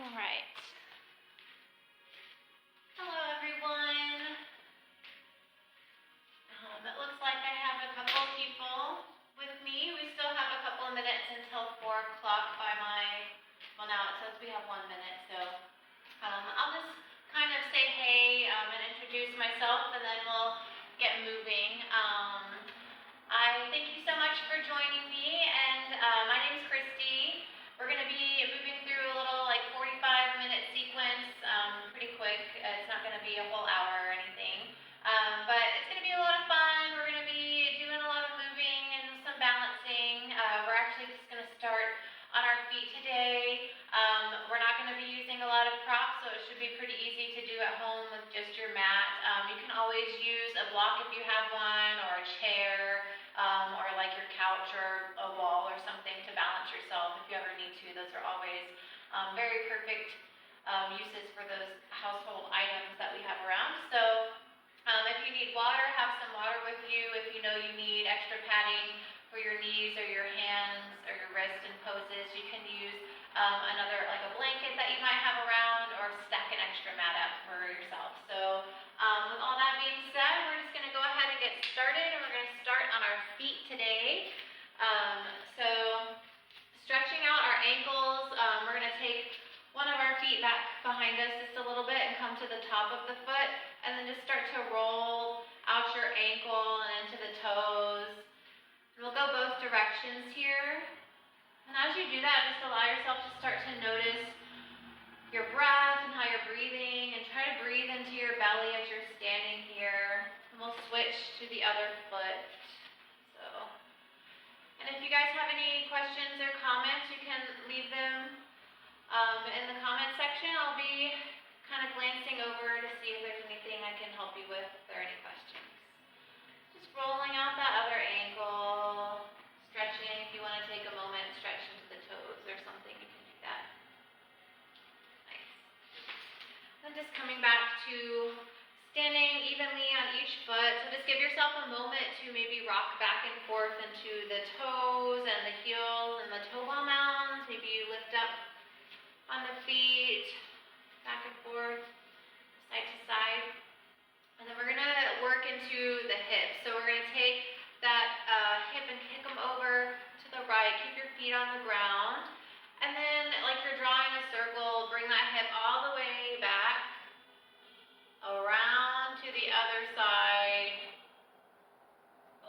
All right. Hello, everyone. It looks like I have a couple people with me. We still have a couple of minutes until 4 o'clock by well, now it says we have 1 minute, so I'll just kind of say hey and introduce myself, and then we'll get moving. I thank you so much for joining me, and my name is Christy. We're going to be moving through a little 45-minute sequence, pretty quick. It's not going to be a whole hour or anything, but it's going to be a lot of fun. We're going to be doing a lot of moving and some balancing. We're actually just going to start on our feet today. We're not going to be using a lot of props, so it should be pretty easy to do at home with just your mat. You can always use a block if you have one, or a chair, or your couch or a wall or something to balance yourself if you ever need to. Those are always very perfect uses for those household items that we have around. So if you need water, have some water with you. If you know you need extra padding for your knees or your hands or your wrists and poses, you can use another, a blanket that you might have around, or stack an extra mat up for yourself. So with all that being said, we're just going to go ahead and get started, and we're going to start on our feet today. So stretching out our ankles, we're going to take one of our feet back behind us just a little bit and come to the top of the foot, and then just start to roll out your ankle and into the toes. And we'll go both directions here. And as you do that, just allow yourself to start to notice your breath and how you're breathing, and try to breathe into your belly as you're standing here. And we'll switch to the other foot. And if you guys have any questions or comments, you can leave them in the comment section. I'll be kind of glancing over to see if there's anything I can help you with, if there are any questions. Just rolling out that other ankle, stretching. If you want to take a moment, stretch into the toes or something, you can do that. Nice. Then just coming back to standing evenly on each foot. So just give yourself a moment to maybe rock back and forth into the toes and the heels and the toe ball mounds. Maybe you lift up on the feet, back and forth, side to side. And then we're going to work into the hips. So we're going to take that hip and kick them over to the right. Keep your feet on the ground. And then, like you're drawing a circle, bring that hip all the way back, around to the other side,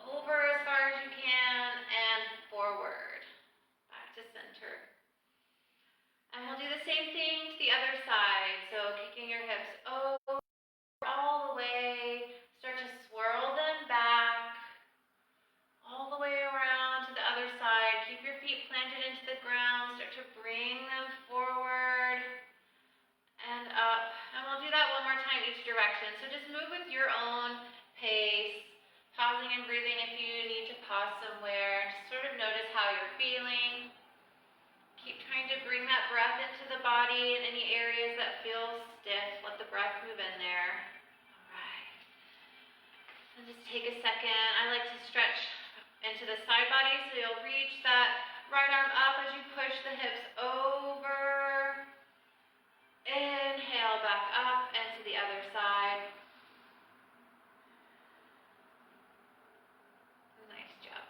over as far as you can, and forward, back to center. And we'll do the same thing to the other side. So kicking your hips over all the way, start to swirl them back, all the way around to the other side. Keep your feet planted into the ground, start to bring them forward and up. And we'll do that one more time each direction. So just move with your own pace, pausing and breathing if you need to pause somewhere. Just sort of notice how you're feeling. Keep trying to bring that breath into the body in any areas that feel stiff. Let the breath move in there. All right. And just take a second. I like to stretch into the side body, so you'll reach that right arm up as you push the hips over. Inhale back up and to the other side. Nice job.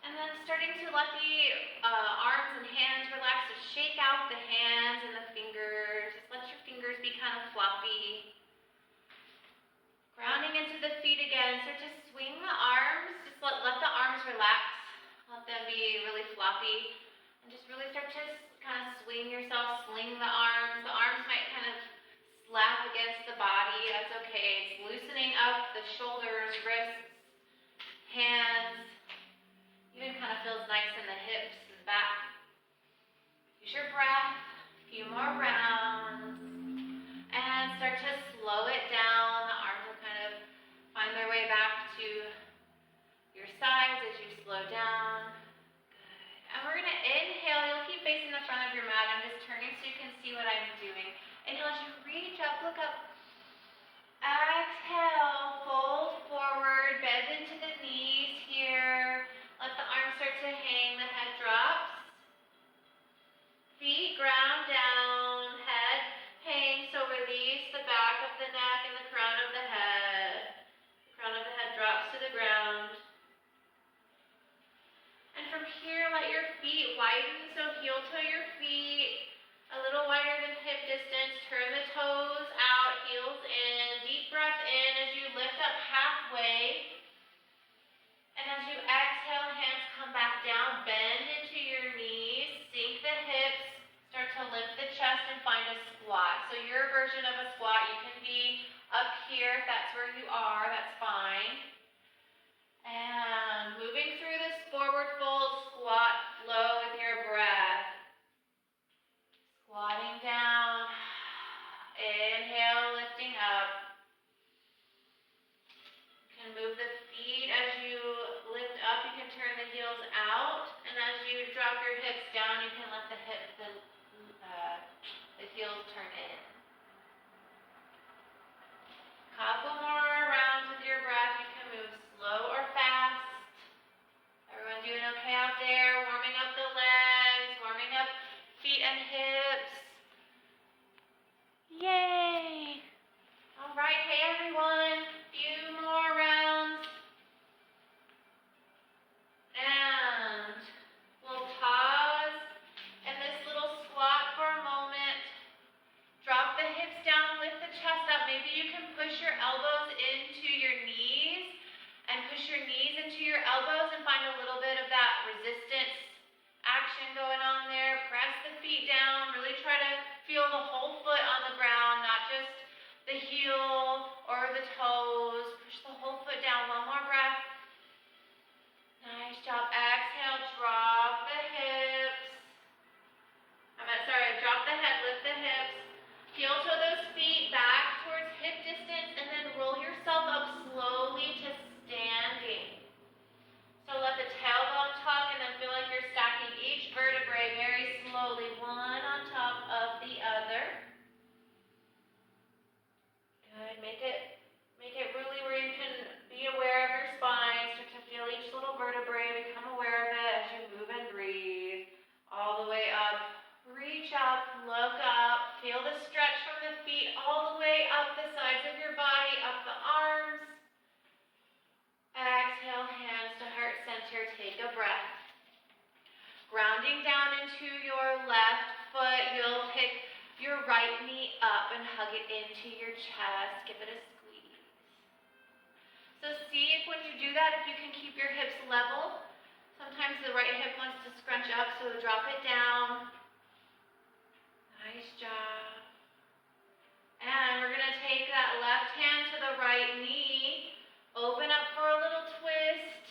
And then starting to let the arms and hands relax. So shake out the hands and the fingers. Just let your fingers be kind of floppy. Grounding into the feet again. Start to swing the arms. Just let the arms relax. Let them be really floppy. And just really start to kind of swing yourself, sling the arms. The arms might kind of slap against the body. That's okay. It's loosening up the shoulders, wrists, hands. Even kind of feels nice in the hips and back. Use your breath. A few more rounds. And start to slow it down. The arms will kind of find their way back to your sides as you slow down. And we're going to inhale. You'll keep facing the front of your mat. I'm just turning so you can see what I'm doing. Inhale as you reach up, look up. Exhale, fold forward, bend into the knees here. Let the arms start to hang, the head drops. Feet release the back of the neck and the crown of the head. The crown of the head drops to the ground. And from here, let your feet widen, so heel toe your feet a little wider than hip distance. Turn the toes out, heels in. Deep breath in as you lift up halfway. And as you exhale, hands come back down. Bend into your knees. Sink the hips. Start to lift the chest and find a squat. So your version of a squat, you can be up here if that's where you are. That's fine. And moving through this forward fold, squat flow with your breath. Squatting down. Inhale, lifting up. You can move the feet as you lift up. You can turn the heels out. And as you drop your hips down, you can let the heels turn in. Couple more rounds with your breath. You can move slow or fast. Everyone doing okay out there? Warming up the legs, warming up feet and hips. Yay! All right, hey everyone. Few more rounds. And we'll pause in this little squat for a moment. Drop the hips down, lift the chest up. Maybe you can push your elbows into your knees and push your knees into your elbows and find a little bit of that resistance action going on there. Press the feet down. Really try to feel the whole foot on the ground, not just the heel or the toes. Push the whole foot down. One more breath. Nice job. Exhale, drop the hips. Drop the head, lift the hips. Heel toe those feet back towards hip distance and then roll yourself up slowly to standing. So let the tailbone tuck and then feel like you're stacking each vertebrae very slowly, one on top of the other. Good. Make it really where you can be aware of your spine. Start to feel each little vertebrae. Become aware of it as you move and breathe. All the way up. Reach up, look up, feel the stretch from the feet all the way up the sides of your body, up the arms. Exhale, hands to heart center, take a breath. Grounding down into your left foot, you'll pick your right knee up and hug it into your chest. Give it a squeeze. So see if when you do that, if you can keep your hips level. Sometimes the right hip wants to scrunch up, so drop it down. Nice job. And we're going to take that left hand to the right knee. Open up for a little twist.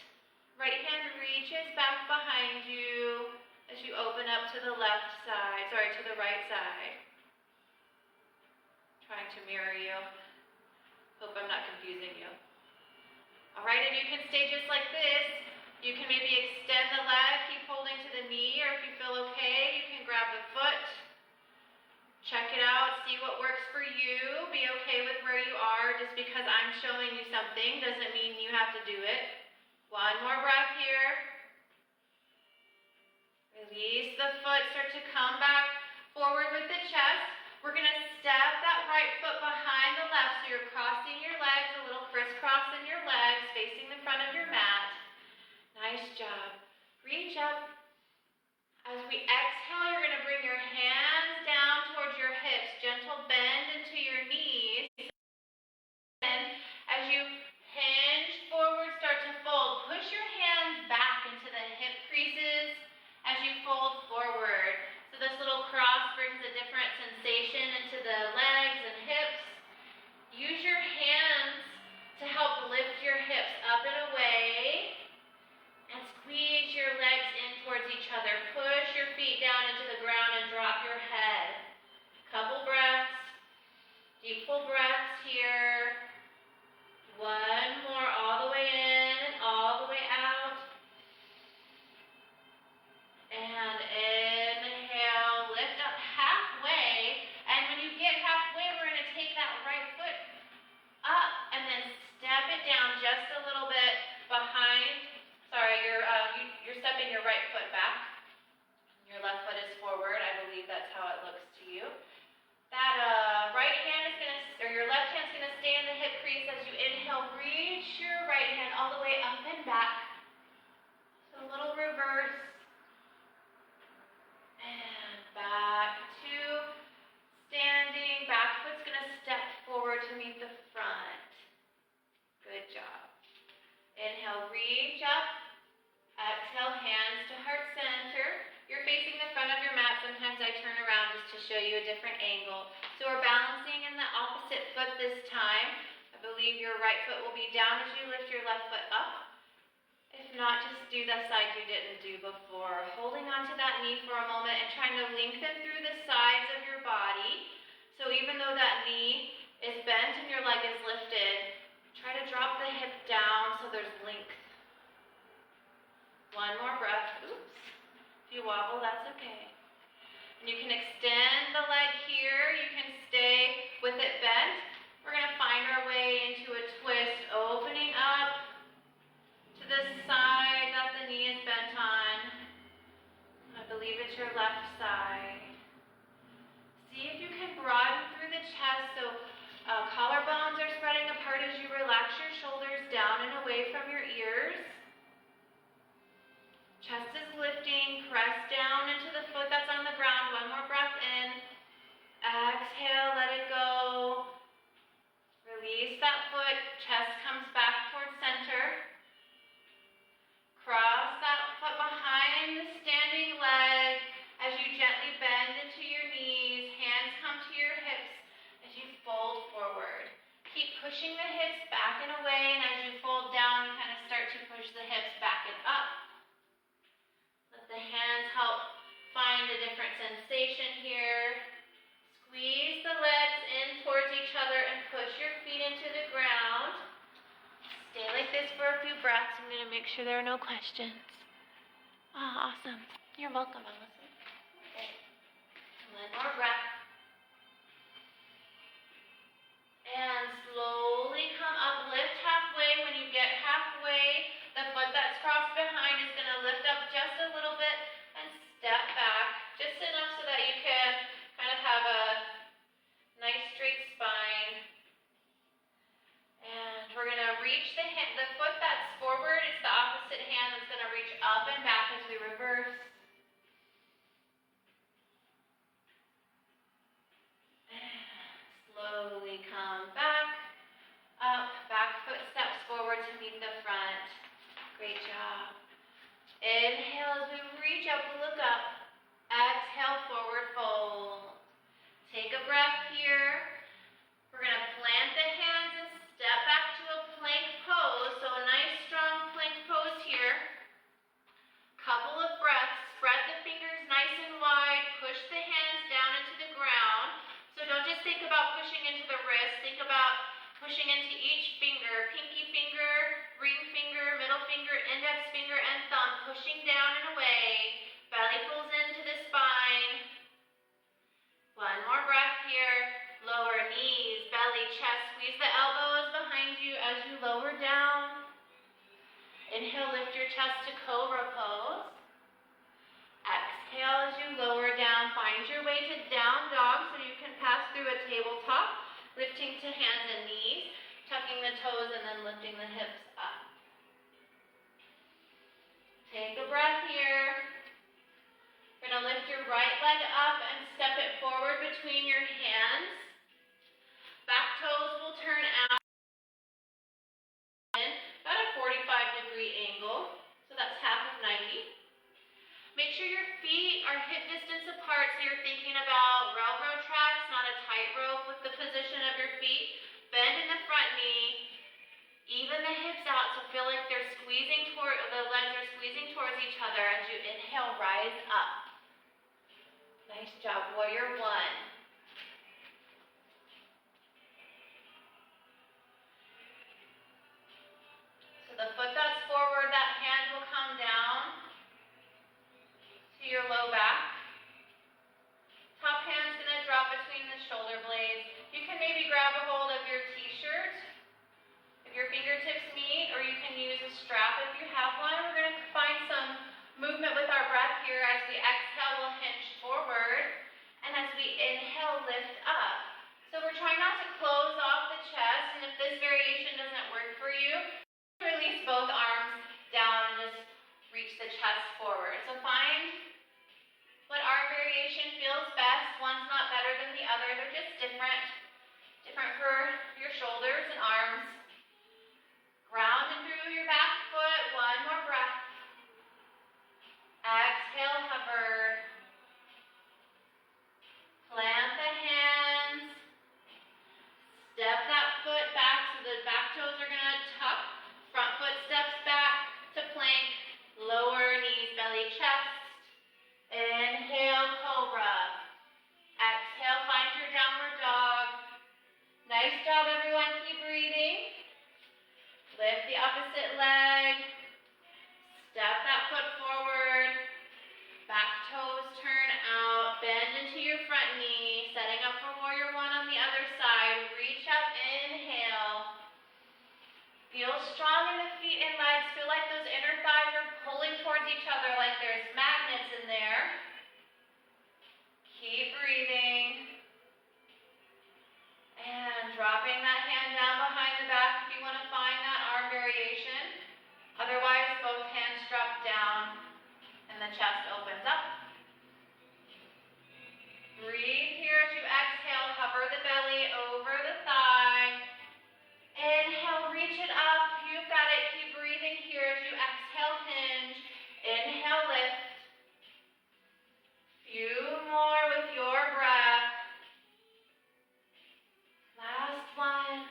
Right hand reaches back behind you as you open up to the to the right side. Trying to mirror you. Hope I'm not confusing you. All right, and you can stay just like this. You can maybe extend the leg, keep holding to the knee, or if you feel okay, you can grab the foot. Check it out, see what works for you. Be okay with where you are. Just because I'm showing you something doesn't mean you have to do it. One more breath here. Release the foot, start to come back forward with the chest. We're going to step that right foot behind the left, so you're crossing your legs, a little crisscross in your legs, facing the front of your mat. Nice job. Reach up. As we exhale, you're going to bring your hands down towards your hips. Gentle bend into your knees. And as you hinge forward, start to fold. Push your hands back into the hip creases as you fold forward. So this little cross brings a different sensation into the legs and hips. Use your hands to help lift your hips up and away. And squeeze your legs in towards each other. Push your feet down into the ground and drop your head. Couple breaths. Deep full breaths here. One more all the way in and all the way out. And inhale, lift up halfway. And when you get halfway, we're going to take that right foot up and then step it down just a little bit behind. You're stepping your right foot back. Your left foot is forward. I believe that's how it looks to you. That right hand is reach up. Exhale, hands to heart center. You're facing the front of your mat. Sometimes I turn around just to show you a different angle. So we're balancing in the opposite foot this time. I believe your right foot will be down as you lift your left foot up. If not, just do the side you didn't do before. Holding onto that knee for a moment and trying to lengthen through the sides of your body. So even though that knee is bent and your leg is lifted, try to drop the hip down so there's length. One more breath. Oops. If you wobble, that's okay. And you can extend the leg here. You can stay with it bent. We're going to find our way into a twist, opening up to the side that the knee is bent on. I believe it's your left side. See if you can broaden through the chest so collarbones are spreading apart as you relax your shoulders down and away from your ears. Chest is lifting, press down into the foot that's on the ground. One more breath in. Exhale, let it go. Release that foot, chest comes back towards center. Cross that foot behind the standing leg as you gently bend into your knees. Hands come to your hips as you fold forward. Keep pushing the hips back and away, and as you fold down, you kind of start to push the hips back and up. The hands help find a different sensation here. Squeeze the legs in towards each other and push your feet into the ground. Stay like this for a few breaths. I'm going to make sure there are no questions. Oh, awesome. You're welcome, Allison. Okay. One more breath. And slowly come up. Lift halfway. When you get halfway, the foot that's crossed behind is going to lift up just a little bit and step back just enough so that you can kind of have a nice straight spine. And we're going to reach the foot that's forward. It's the opposite hand that's going to reach up and back as we reverse. And slowly come back, up, back foot steps forward to meet the front. Great job. Inhale as we reach up, look up. Exhale, forward fold. Take a breath here. We're going to plant the hands and step back to a plank pose. So a nice strong plank pose here. Couple of breaths. Spread the fingers nice and wide. Push the hands down into the ground. So don't just think about pushing into the wrist. Think about pushing into each finger. Pinky finger, ring finger, middle finger, index finger, and thumb. Pushing down and away. Belly pulls into the spine. One more breath here. Lower knees, belly, chest. Squeeze the elbows behind you as you lower down. Inhale, lift your chest to cobra pose. Exhale as you lower down. Find your way to down dog so you can pass through a tabletop. Lifting to hands and knees. Tucking the toes and then lifting the hips up. Take a breath here. You're going to lift your right leg up and step it forward between your hands. Back toes will turn out in about a 45-degree angle. So that's half of 90. Make sure your feet are hip distance apart so you're thinking about railroad tracks, not a tightrope with the position of your feet. Bend in the front knee. Even the hips out, so feel like they're squeezing toward, the legs are squeezing towards each other as you inhale, rise up. Nice job, warrior one. So the foot that's forward, that hand will come down to your low back. Top hand's gonna drop between the shoulder blades. You can maybe grab a hold of your t-shirt if your fingertips meet, or you can use a strap if you have one. We're going to find some movement with our breath here. As we exhale, we'll hinge forward, and as we inhale, lift up. So we're trying not to close off the chest, and if this variation doesn't work for you, release both arms down and just reach the chest forward. So find what our variation feels best. One's not better than the other. They're just different for your shoulders and arms. Ground and through your back foot. Step that foot back so the back toes are going to tuck. Front foot steps back to plank. Lower knees, belly, chest. Inhale, cobra. Exhale, find your downward dog. Nice job, everyone. Keep breathing. Lift the opposite leg. Step that foot forward. Back toes turn out. Bend into your front knee. Setting up for warrior one on the other side. Reach up, inhale. Feel strong in the feet and legs. Feel like those inner thighs are pulling towards each other like there's magnets in there. Keep breathing. And dropping that hand down behind the back if you want to find that arm variation. Otherwise, both hands drop down and the chest opens up. Breathe here as you exhale. Hover the belly over the thigh. Inhale, reach it up. You've got it. Keep breathing here as you exhale, hinge. Inhale, lift. Few more with your breath. Last one.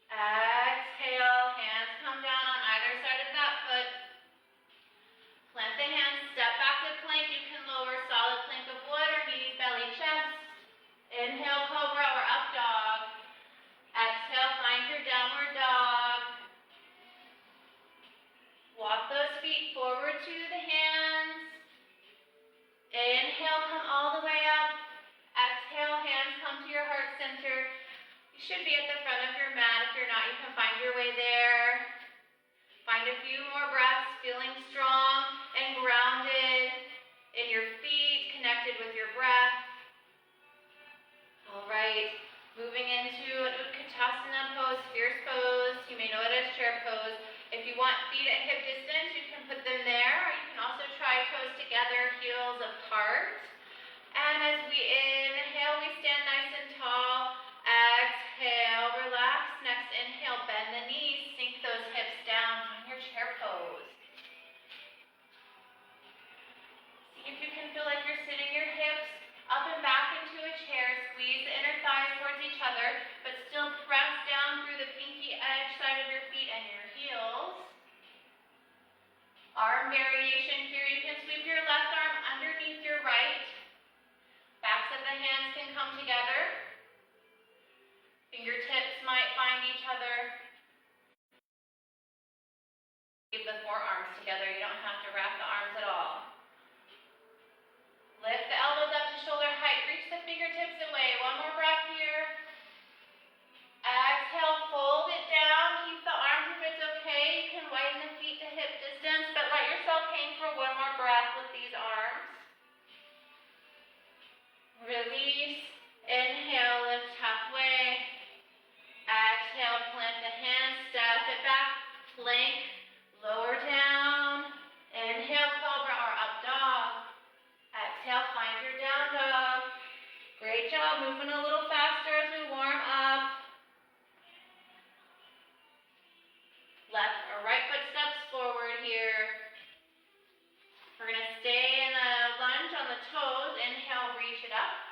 Exhale, hands come down on either side of that foot. Plant the hands, step back to plank. You can lower solid plank of wood or knees, belly, chest. Inhale, cobra or up dog. Exhale, find your downward dog. Walk those feet forward to the hands. Inhale, come all the way up. Exhale, hands come to your heart center. You should be at the front of your mat. If you're not, you can find your way there. Find a few more breaths, feeling strong and grounded in your feet, connected with your breath. All right, moving into an Utkatasana pose, fierce pose. You may know it as chair pose. If you want feet at hip distance, you can put them there, or you can also try toes together, heels apart. And as we inhale, we stand nice and tall. Exhale, relax. Next inhale, bend the knees, sink those hips down on your chair pose. See if you can feel like you're sitting your hips up and back into a chair. Squeeze the inner thighs towards each other, but still press down through the pinky edge side of your feet and your heels. Arm variation here. You can sweep your left arm underneath your right. Backs of the hands can come together. Fingertips might find each other. Leave the forearms together. You don't have to wrap the arms at all. Lift the elbows up to shoulder height. Reach the fingertips away. One more breath here. Exhale, fold it down. Keep the arms if it's okay. You can widen the feet to hip distance, but let yourself hang for one more breath with these arms. Release. Inhale, lift halfway. Exhale, plant the hands, step it back, plank, lower down. Inhale, cobra or up dog. Exhale, find your down dog. Great job, moving a little faster as we warm up. Left or right foot steps forward here. We're going to stay in a lunge on the toes. Inhale, reach it up.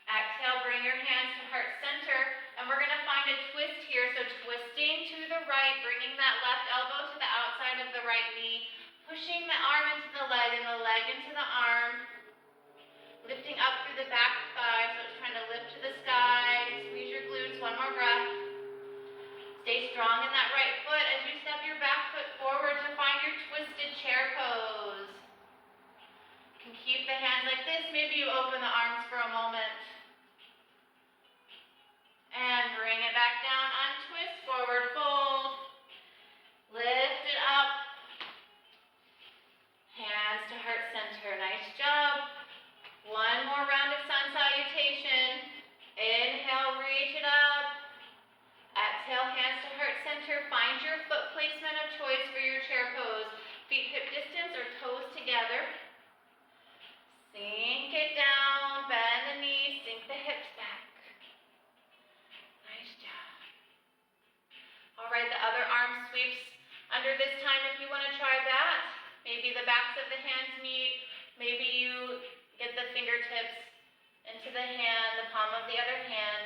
Exhale, bring your hands to heart center, and we're going to find a twist here. So twisting to the right, bringing that left elbow to the outside of the right knee, pushing the arm into the leg and the leg into the arm, lifting up through the back thigh, so it's trying to lift to the sky. Squeeze your glutes, one more breath. Stay strong in that right foot as you step your back foot forward to find your twisted chair pose. You can keep the hands like this. Maybe you open the arms for a moment. And bring it back down, untwist, forward fold. Lift it up. Hands to heart center. Nice job. One more round of sun salutation. Inhale, reach it up. Exhale, hands to heart center. Find your foot placement of choice for your chair pose. Feet hip distance or toes together. Sink it down, bend the knees, sink the hips back. Nice job. All right, the other arm sweeps under this time if you want to try that. Maybe the backs of the hands meet. Maybe you get the fingertips into into the hand, the palm of the other hand.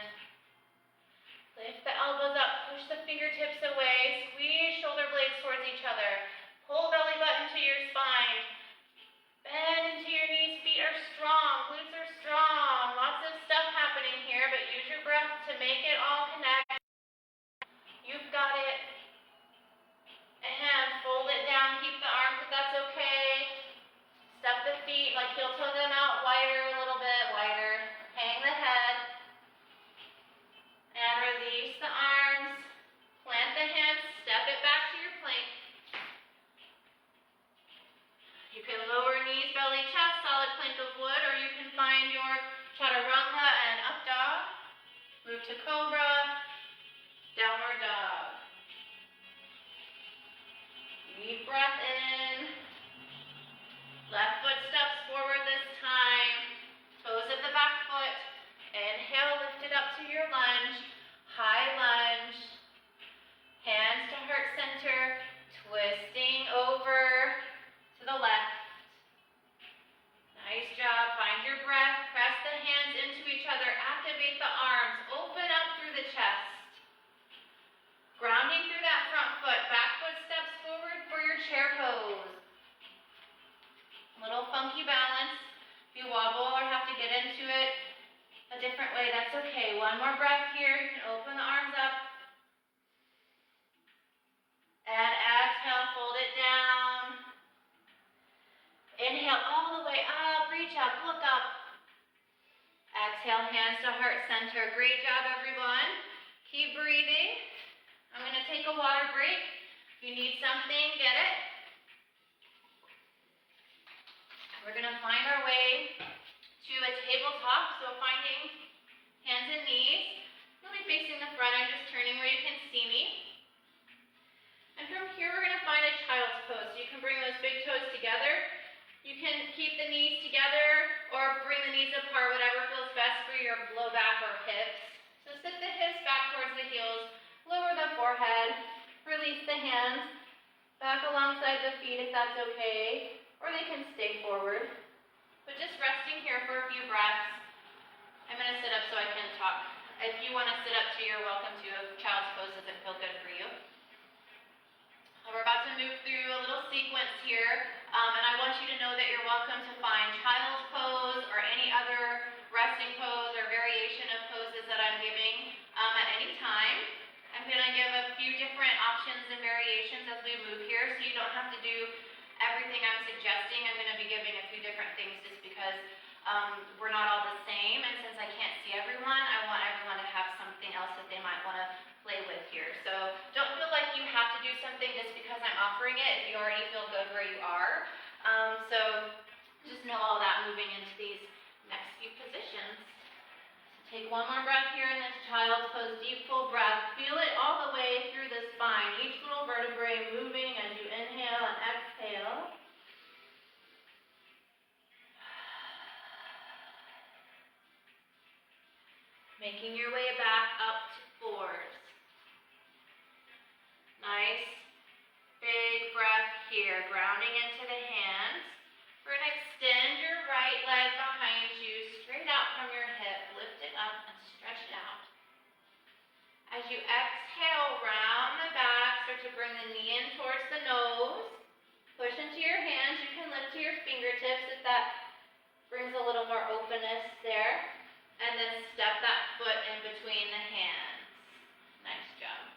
Lift the elbows up, push the fingertips away, squeeze shoulder blades towards each other. Pull belly button to your spine. Bend into your knees, feet are strong, glutes are strong. Lots of stuff happening here, but use your breath to make it all connect. You've got it. And fold it down, keep the arms if that's okay. Step the feet, like heel toe them out wider, a little bit wider. Hang the head. And release the arms. Plant the hands, step it back to your plank. You can lower knees, belly, chest, solid plank of wood, or you can find your chaturanga and up dog. Move to cobra, downward dog. Deep breath in. Left foot steps forward this time. Toes at the back foot. Inhale, lift it up to your lunge. High lunge. Hands to heart center. Twisting over to the left. Nice job. Find your breath. Press the hands into each other. Activate the arms. Open up through the chest. Grounding through that front foot. Back foot steps forward for your chair pose. Little funky balance. If you wobble or have to get into it a different way, that's okay. One more breath here. You can open the arms up. And exhale, fold it down. Inhale all the way up. Reach up, look up. Exhale, hands to heart center. Great job, everyone. Keep breathing. I'm going to take a water break. If you need something, get it. We're going to find our way to a tabletop, so finding hands and knees. Really facing the front, I'm just turning where you can see me. And from here, we're going to find a child's pose. So you can bring those big toes together. You can keep the knees together or bring the knees apart, whatever feels best for your low back or hips. So sit the hips back towards the heels, lower the forehead, release the hands, back alongside the feet if that's okay. Or they can stay forward. But just resting here for a few breaths. I'm going to sit up so I can talk. If you want to sit up too, you're welcome to. If child's pose doesn't feel good for you. We're about to move through a little sequence here. And I want you to know that you're welcome to find child's pose or any other resting pose or variation of poses that I'm giving at any time. I'm going to give a few different options and variations as we move here so you don't have to do everything I'm suggesting. I'm going to be giving a few different things just because we're not all the same, and since I can't see everyone, I want everyone to have something else that they might want to play with here. So don't feel like you have to do something just because I'm offering it if you already feel good where you are. So just know all that moving into these next few positions. Take one more breath here in this child's pose. Deep, full breath. Feel it all the way through the spine. Each little vertebrae moving as you inhale and exhale. Making your way back up to fours. Nice, big breath here. Grounding into the hands. We're going to extend your right leg behind you, straight out from your hip. Lift it up and stretch it out. As you exhale, round the back, start to bring the knee in towards the nose. Push into your hands. You can lift to your fingertips if that brings a little more openness there. And then step that foot in between the hands. Nice job.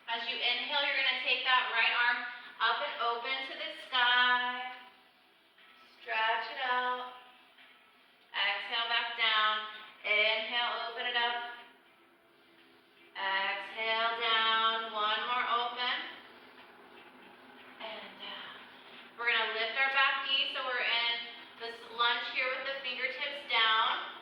As you inhale, you're going to take that right arm up and open to the sky. Stretch it out. Exhale back down. Inhale, open it up. Exhale down. One more open. And down. We're going to lift our back knee so we're in this lunge here with the fingertips down.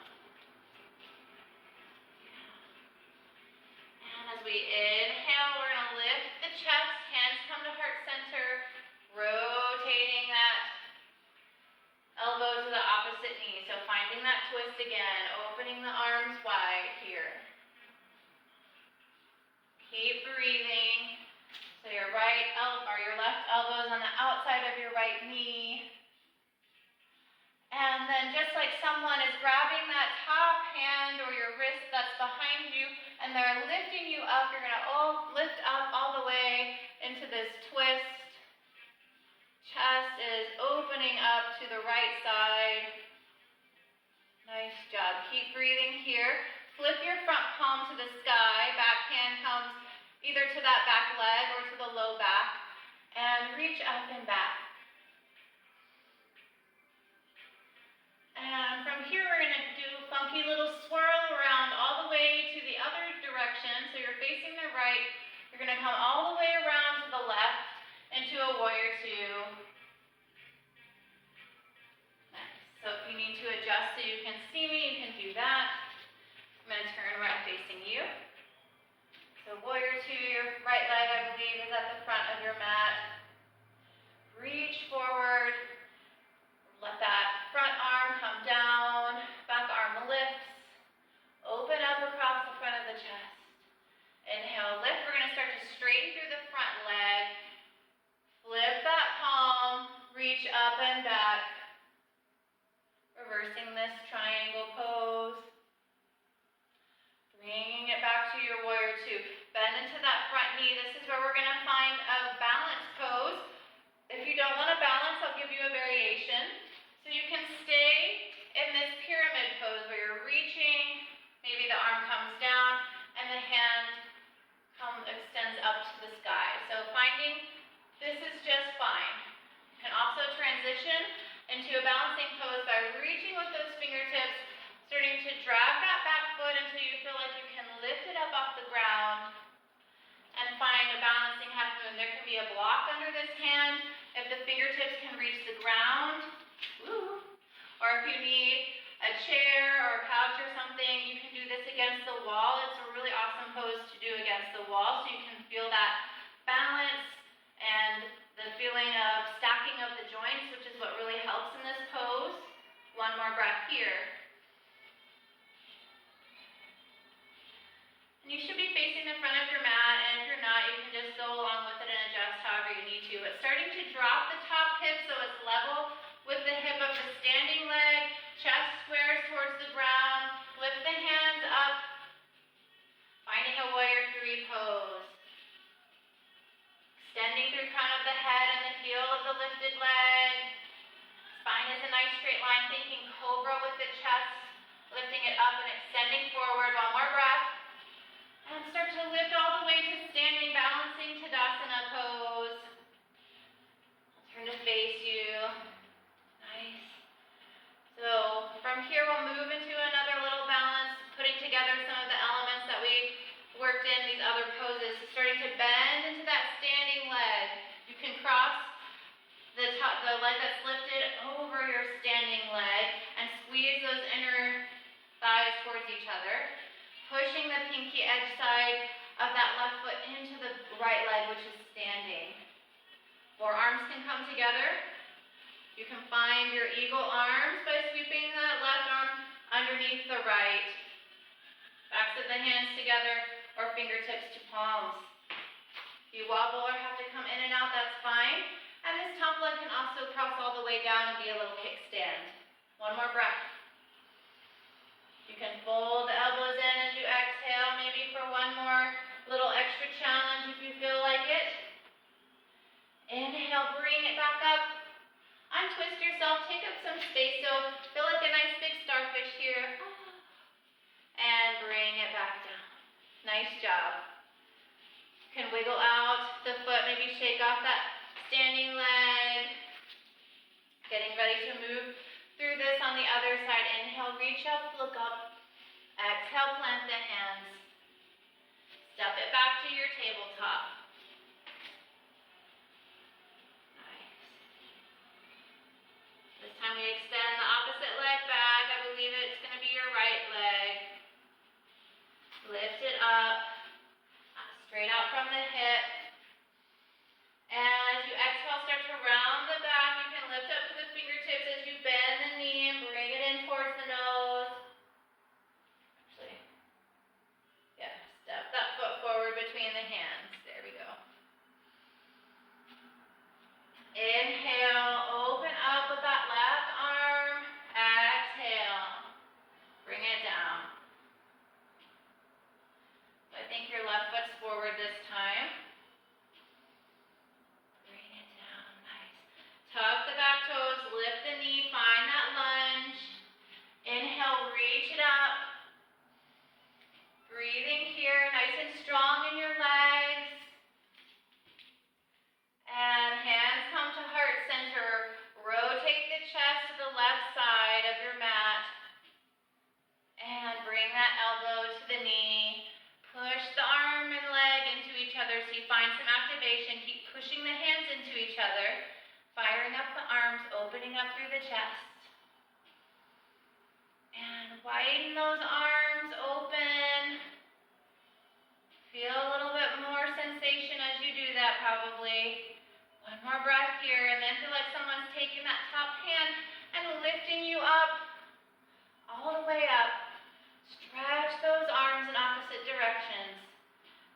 And as we inhale, we're going to lift the chest. Hands come to heart center. Rotating that elbow to the opposite knee. So finding that twist again. Opening the arms wide here. Keep breathing. So your right elbow or your left elbow is on the outside of your right knee. And then just like someone is grabbing that top hand or your wrist that's behind you and they're lifting you up, you're going to lift up all the way into this twist. Chest is opening up to the right side. Nice job. Keep breathing here. Flip your front palm to the sky. Back hand comes either to that back leg or to the low back. And reach up and back. And from here, we're going to do a funky little swirl around all the way to the other direction. So you're facing the right. You're going to come all the way around to the left into a warrior two. Nice. So if you need to adjust so you can see me, you can do that. I'm going to turn around facing you. So warrior two, your right leg, I believe, is at the front of your mat. Reach forward. Let that front arm come down, back arm lifts, open up across the front of the chest. Inhale, lift. We're going to start to straighten through the front leg. Flip that palm, reach up and back. Reversing this triangle pose. Bringing it back to your warrior two. Bend into that front knee. This is where we're going to find a balance pose. If you don't want to balance, I'll give you a variation. So you can stay in this pyramid pose where you're reaching, maybe the arm comes down, and the hand extends up to the sky. So finding this is just fine. You can also transition into a balancing pose by reaching with those fingertips, starting to drag that back foot until you feel like you can lift it up off the ground and find a balancing half moon. There can be a block under this hand if the fingertips can reach the ground. Ooh. Or if you need a chair or a couch or something, you can do this against the wall. It's a really awesome pose to do against the wall so you can feel that balance and the feeling of stacking of the joints, which is what really helps in this pose. One more breath here. And you should be facing the front of your mat, and if you're not, you can just go along with it and adjust however you need to. But starting to drop the top hip so it's level with the hip of the standing leg, chest squares towards the ground, lift the hands up, finding a warrior three pose. Extending through front of the head and the heel of the lifted leg. Spine is a nice straight line, thinking cobra with the chest, lifting it up and extending forward. One more breath. And start to lift all the way to standing, balancing Tadasana pose. I'll turn to face you. Nice. So from here we'll move into another little balance, putting together some of the elements that we worked in these other poses. So starting to bend into that standing leg. You can cross the leg that's lifted over your standing leg and squeeze those inner thighs towards each other. Pushing the pinky edge side of that left foot into the right leg, which is standing. Forearms can come together. You can find your eagle arms by sweeping that left arm underneath the right. Backs of the hands together or fingertips to palms. If you wobble or have to come in and out, that's fine. And this top leg can also cross all the way down and be a little kickstand. One more breath. You can fold the elbows in as you exhale, maybe for one more little extra challenge if you feel like it. Inhale, bring it back up. Untwist yourself, take up some space, so feel like a nice big starfish here. And bring it back down. Nice job. You can wiggle out the foot, maybe shake off that standing leg. Getting ready to move through this on the other side. Inhale, reach up, look up. Exhale, plant the hands. Step it back to your tabletop. Nice. This time we extend the opposite leg back. I believe it's going to be your right leg. Lift it up. Straight out from the hip. And as you exhale, start to round the back. You can lift up to the fingertips as you bend the knee and bring it in towards the nose. Actually, yeah, step that foot forward between the hands. There we go. bring that elbow to the knee. Push the arm and leg into each other so you find some activation. Keep pushing the hands into each other. Firing up the arms, opening up through the chest. And widen those arms open. Feel a little bit more sensation as you do that probably. One more breath here, and then feel like someone's taking that top hand and lifting you up, all the way up. Stretch those arms in opposite directions.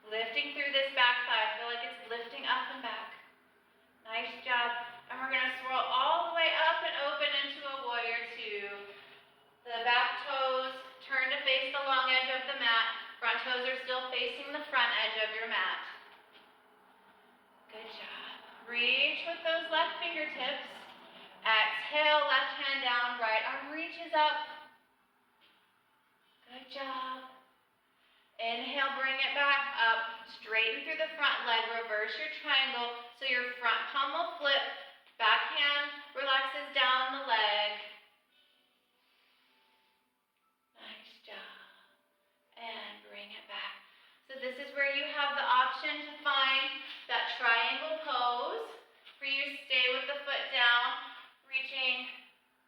Lifting through this back thigh. Feel like it's lifting up and back. Nice job. And we're going to swirl all the way up and open into a warrior two. The back toes turn to face the long edge of the mat. Front toes are still facing the front edge of your mat. Good job. Reach with those left fingertips. Exhale, left hand down, right arm reaches up. Good job. Inhale, bring it back up. Straighten through the front leg. Reverse your triangle so your front palm will flip. Back hand relaxes down the leg. Nice job. And bring it back. So this is where you have the option to find that triangle pose. For you, stay with the foot down, reaching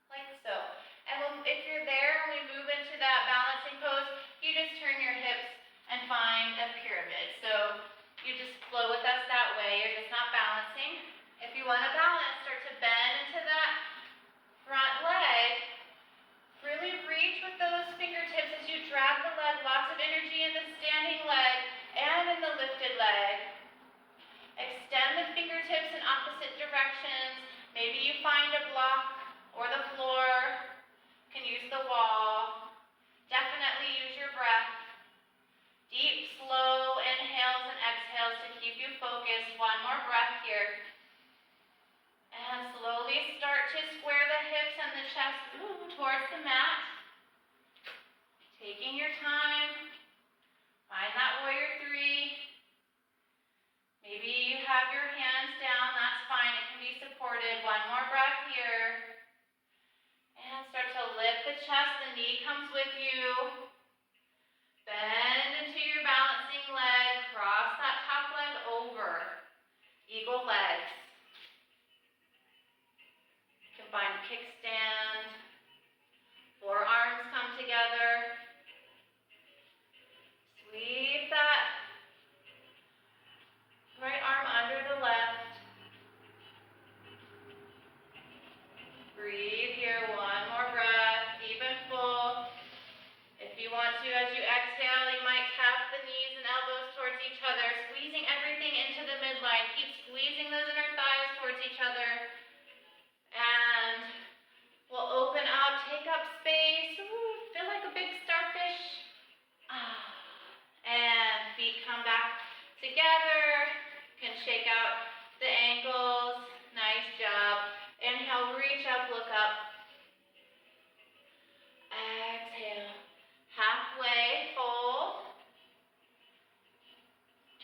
like so. And if you're there and we move into that balancing pose, you just turn your hips and find a pyramid. So you just flow with us that way. You're just not balancing. If you want to balance, start to bend into that front leg. Really reach with those fingertips as you drag the leg. Lots of energy in the standing leg and in the lifted leg. Extend the fingertips in opposite directions. Maybe you find a block or the floor. You can use the wall. Definitely use your breath. Deep, slow inhales and exhales to keep you focused. One more breath here. And slowly start to square the hips and the chest towards the mat. Taking your time. Find that warrior three. Maybe you have your hands down. That's fine. It can be supported. One more breath here. And start to lift the chest. The knee comes with you. Bend into your balancing leg. Cross that top leg over. Eagle legs. Find kickstand. Forearms come together. Sweep that right arm under the left. Breathe here. One more breath. Deep and full. If you want to, as you exhale, you might tap the knees and elbows towards each other, squeezing everything into the midline. Keep squeezing those inner thighs towards each other. And we'll open up, take up space. Ooh, feel like a big starfish. And feet come back together. You can shake out the ankles. Nice job. Inhale, reach up, look up. Exhale. Halfway, fold.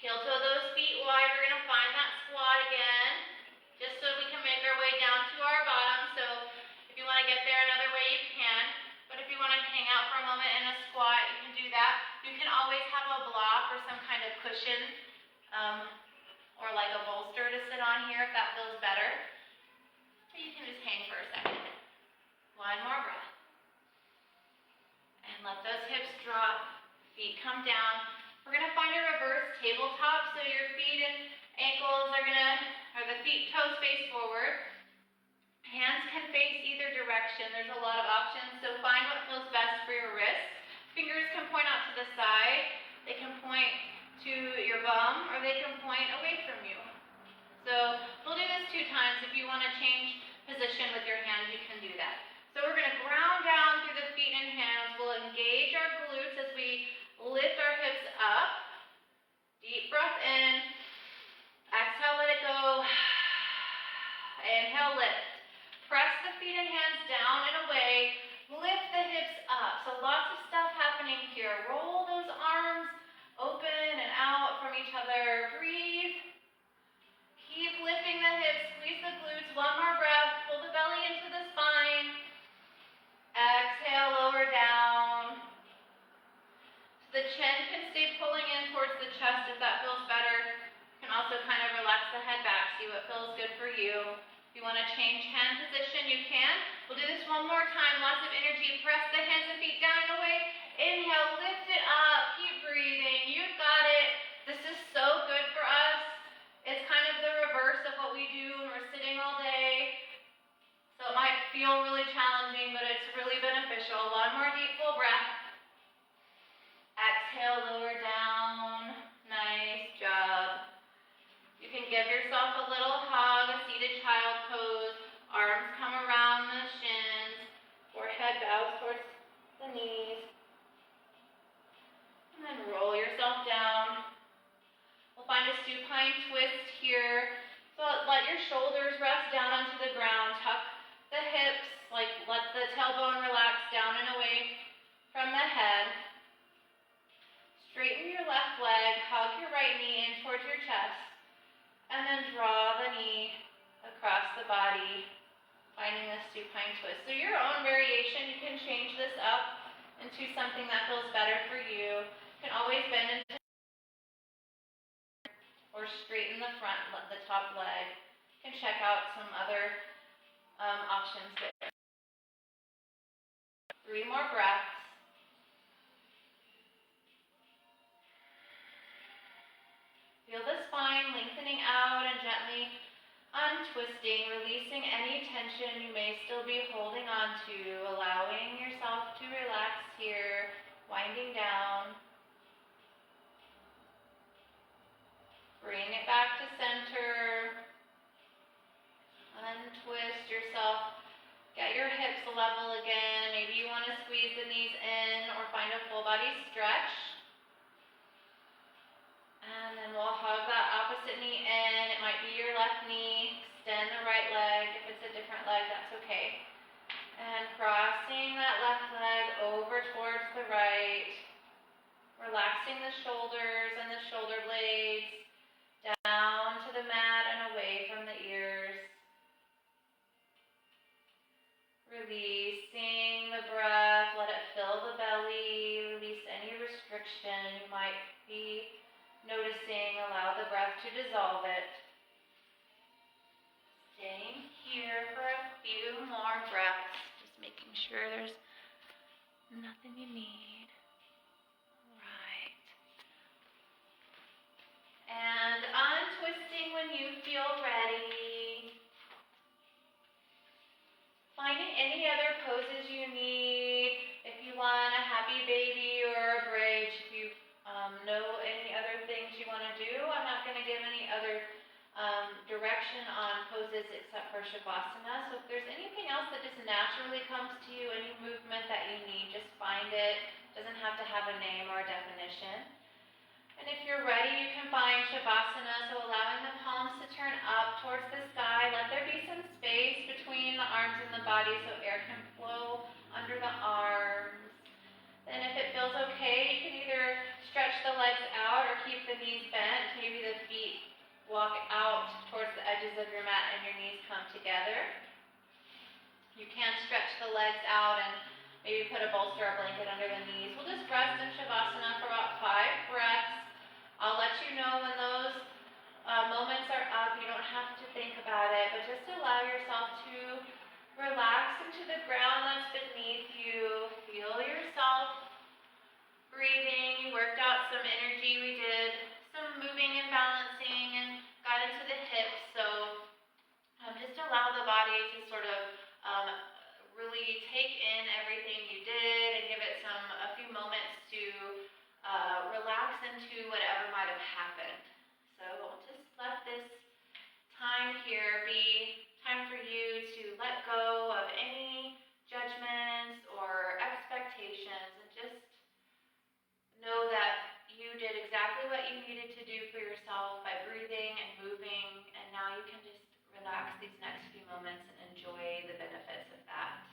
Heel toe those feet wide. We're going to find that squat again. Just so we can make our way down to our bottom. So if you want to get there another way, you can. But if you want to hang out for a moment in a squat, you can do that. You can always have a block or some kind of cushion or like a bolster to sit on here if that feels better. Or you can just hang for a second. One more breath. And let those hips drop. Feet come down. We're going to find a reverse tabletop. So your feet and ankles are going to, or the feet, toes face forward. Hands can face either direction. There's a lot of options, so find what feels best for your wrists. Fingers can point out to the side. They can point to your bum, or they can point away from you. So we'll do this 2 times. If you want to change position with your hands, you can do that. So we're going to ground down through the feet and hands. We'll engage our glutes as we lift our hips up. Deep breath in. Exhale, let it go. Inhale, lift. Press the feet and hands down and away. Lift the hips up. So lots of stuff happening here. Roll those arms open and out from each other. Breathe. Keep lifting the hips. Squeeze the glutes. One more breath. Pull the belly into the spine. Exhale, lower down. relax the head back. See what feels good for you. If you want to change hand position, you can. We'll do this one more time. Lots of energy. Press the hands and feet down and away. Inhale, lift it up. Keep breathing. You've got it. This is so good for us. It's kind of the reverse of what we do when we're sitting all day. So it might feel really challenging, but it's really beneficial. One more deep full breath. Exhale, lower down. Nice job. You can give yourself a little hug, a seated child pose. Arms come around the shins. Forehead bows towards the knees. And then roll yourself down. We'll find a supine twist here. So let your shoulders rest down onto the ground. Tuck the hips, let the tailbone relax down and away from the head. Straighten your left leg, hug your right knee in towards your chest, and then draw the knee across the body, finding this supine twist. So your own variation, you can change this up into something that feels better for you. You can always bend into or straighten the front, the top leg. You can check out some other options there. 3 more breaths. Feel the spine lengthening out and gently untwisting, releasing any tension you may still be holding on to, allowing yourself to relax here, winding down. Bring it back to center. Untwist yourself. Get your hips level again. Maybe you want to squeeze the knees in or find a full body stretch. And then we'll hug that opposite knee in. It might be your left knee. Extend the right leg. If it's a different leg, that's okay. And crossing that left leg over towards the right. Relaxing the shoulders and the shoulder blades. Down to the mat and away from the ears. Releasing the breath. Let it fill the belly. Release any restriction you might be noticing. Allow the breath to dissolve it. Staying here for a few more breaths. Just making sure there's nothing you need. Right. And untwisting when you feel ready. Finding any other poses you need. If you want a happy baby or a bridge, if you know any other things you want to do. I'm not going to give any other direction on poses except for Shavasana. So if there's anything else that just naturally comes to you, any movement that you need, just find it. It doesn't have to have a name or a definition. And if you're ready, you can find Shavasana, so allowing the palms to turn up towards the sky. Let there be some space between the arms and the body so air can flow under the arms. Then if it feels okay, you can either stretch the legs out or keep the knees bent. Maybe the feet walk out towards the edges of your mat and your knees come together. You can stretch the legs out and maybe put a bolster or blanket under the knees. We'll just rest in Shavasana for about 5 breaths. I'll let you know when those moments are up. You don't have to think about it, but just allow yourself to relax into the ground that's beneath you. Feel yourself breathing. You worked out some energy. We did some moving and balancing and got into the hips. So just allow the body to sort of really take in everything you did and give it a few moments to relax into whatever might have happened. So just let this time here be time for you to let go of any judgments or expectations and just know that you did exactly what you needed to do for yourself by breathing and moving, and now you can just relax these next few moments and enjoy the benefits of that.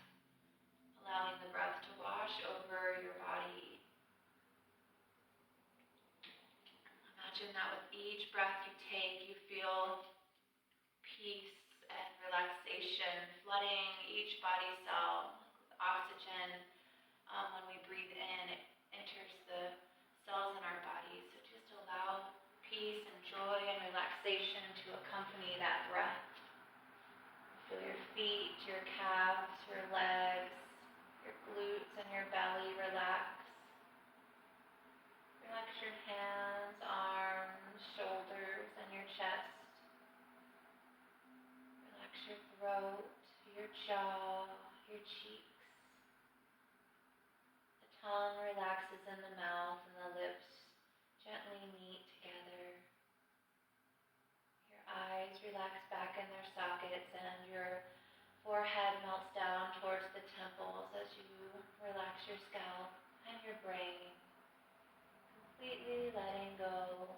Allowing the breath to wash over your body. Imagine that with each breath you take, you feel peace and relaxation flooding each body cell with oxygen. When we breathe in, it enters the cells in our body. So just allow peace and joy and relaxation to accompany jaw, your cheeks. The tongue relaxes in the mouth and the lips gently meet together. Your eyes relax back in their sockets and your forehead melts down towards the temples as you relax your scalp and your brain, completely letting go.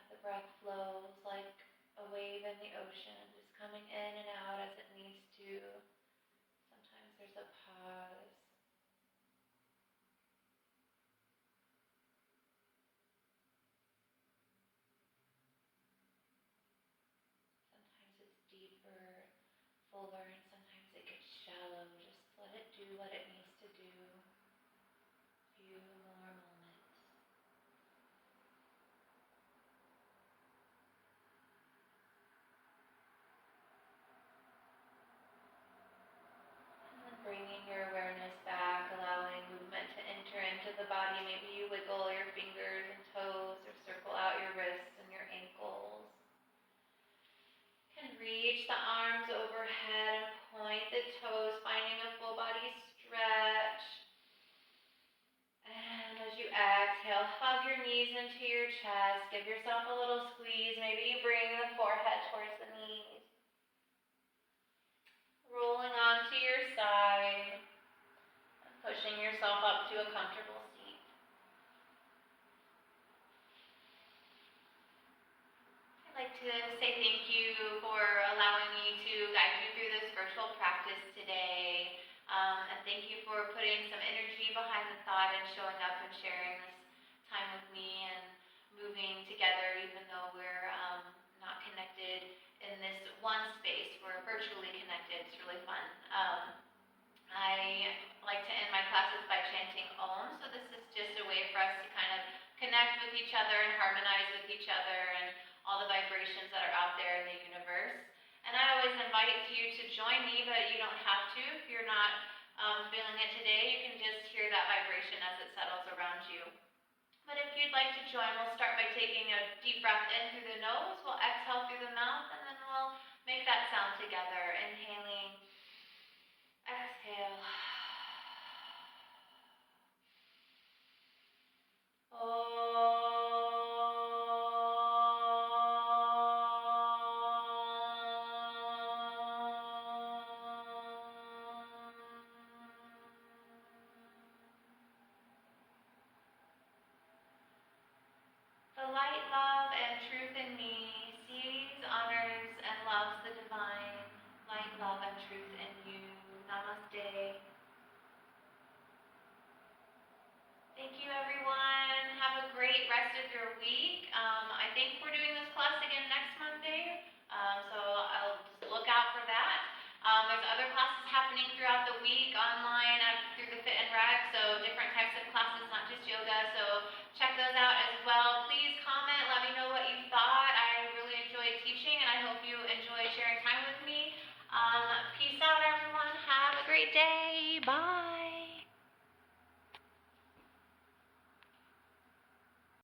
The breath flows like a wave in the ocean, just coming in and out as it needs to. Sometimes there's a pause. Sometimes it's deeper, fuller, and sometimes it gets shallow. Just let it do what it needs to do. A few more moments. Bringing your awareness back, allowing movement to enter into the body. Maybe you wiggle your fingers and toes or circle out your wrists and your ankles. You can reach the arms overhead and point the toes, finding a full body stretch. And as you exhale, hug your knees into your chest. Give yourself a little squeeze. Maybe you bring the forehead towards the knees. Rolling onto your side and pushing yourself up to a comfortable seat. I'd like to say thank you for allowing me to guide you through this virtual practice today. And thank you for putting some energy behind the thought and showing up and sharing this time with me and moving together even though we're not connected in this one space. We're virtually connected. It's really fun. I like to end my classes by chanting Om, so this is just a way for us to kind of connect with each other and harmonize with each other and all the vibrations that are out there in the universe. And I always invite you to join me, but you don't have to. If you're not feeling it today, you can just hear that vibration as it settles around you. But if you'd like to join, we'll start by taking a deep breath in through the nose. We'll exhale through the mouth, and then we'll make that sound together. Inhaling, exhale. The light, love, and truth in me sees, honors, and loves the divine. Light, love, and truth in you. Namaste. Thank you, everyone. Have a great rest of your week. I think we're doing this class again next Monday, so I'll just look out for that. There's other classes happening throughout the week online through the Fit and Rec, so different types of classes, not just yoga, so check those out as well. Please comment, let me know what you thought. I really enjoyed teaching, and I hope you enjoy sharing time with me. Peace out, everyone. Have a great day.